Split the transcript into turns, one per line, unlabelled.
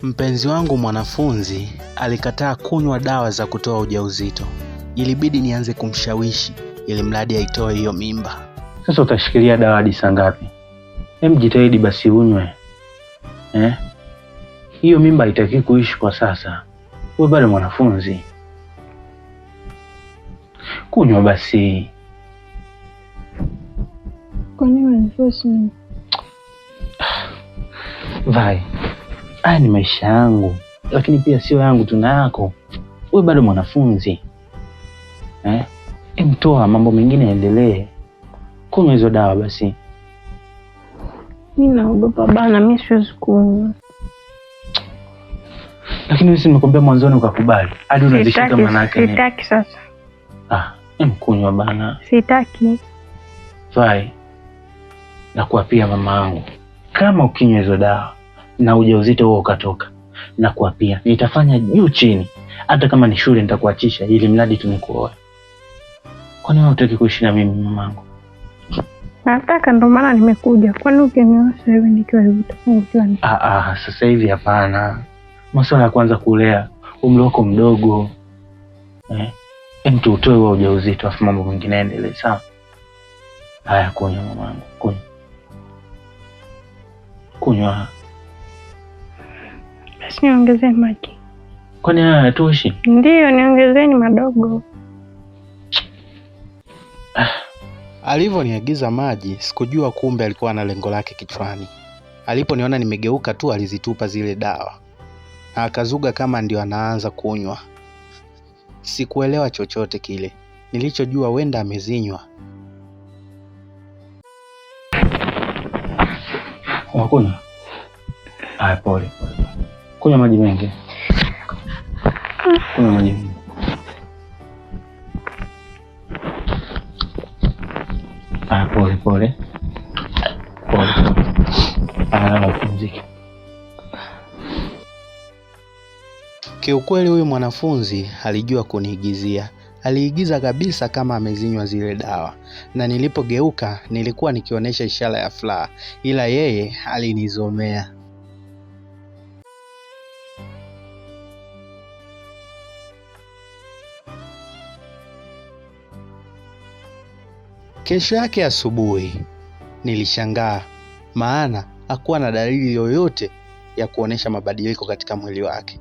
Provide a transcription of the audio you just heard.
Mpenzi wangu mwanafunzi alikataa kunywa dawa za kutoa ujauzito. Ilibidi nianze kumshawishi ili mradi aitoe hiyo mimba.
Sasa utashikilia dawa hadi saa ngapi? Jitahidi basi unywe. Hiyo mimba haitaki kuishi kwa sasa. Wewe bado mwanafunzi. Kunywa basi.
Kwa nini unaniforce mimi?
Vai. Haya ni maisha yangu, lakini pia sio yangu, tuna yako. Wewe bado mwanafunzi. Mtoa mambo mengine yaendelee. Kunywa hizo dawa basi.
Mimi naogopa bana, mimi siwezi kunywa.
Lakini wewe nimekwambia mwanzoni ukakubali. Hadi unazishika manake.
Sitaki sasa.
Kunywa bana.
Sitaki.
Vai. Nakuapia mama yangu, kama ukinywa hizo dawa na ujauzito huo ukatoka, nakuapia nitafanya juu chini, hata kama ni shule nitakuachisha ili mradi tunikuoe. Kwani wewe hutaki kuishi na mimi mamangu?
Nataka, ndo maana nimekuja. Kwani ukinioa sasa hivi nikiwa hivi utafunguliwa?
Sasa hivi hapana. Masuala ya kwanza kulea, umri wako mdogo. Mtu utoe wa ujauzito afu mambo mengine yaendelee, sawa? Haya, kunywa mamangu, kunywa. Kunywa.
Basi niongezee maji.
Kwani haya hayatoshi?
Ndio, niongezeni madogo.
Alivyoniagiza maji, sikujua kumbe alikuwa na lengo lake kichwani. Aliponiona nimegeuka tu alizitupa zile dawa. Na akazuga kama ndio anaanza kunywa. Sikuelewa chochote kile. Nilichojua wenda amezinywa.
Hakuna. Pole. Kunywa maji mengi. Kunywa maji mengi. Pole. Pumzika.
Kiukweli huyu mwanafunzi alijua kuniigizia. Aliigiza kabisa kama amezinywa zile dawa. Na nilipogeuka nilikuwa nikionyesha ishara ya furaha, ila yeye alinizomea. Kesho yake asubuhi nilishangaa, maana hakuwa na dalili yoyote ya kuonesha mabadiliko katika mwili wake.